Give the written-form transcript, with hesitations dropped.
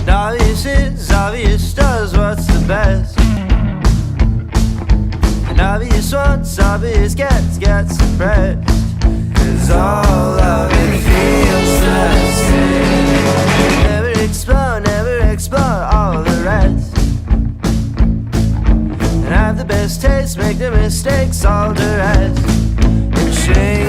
And obvious is obvious does what's the best. And obvious wants obvious gets suppressed. 'Cause all of it feels the same. Never explore all the rest. And have the best taste, make the mistakes all the rest. And shame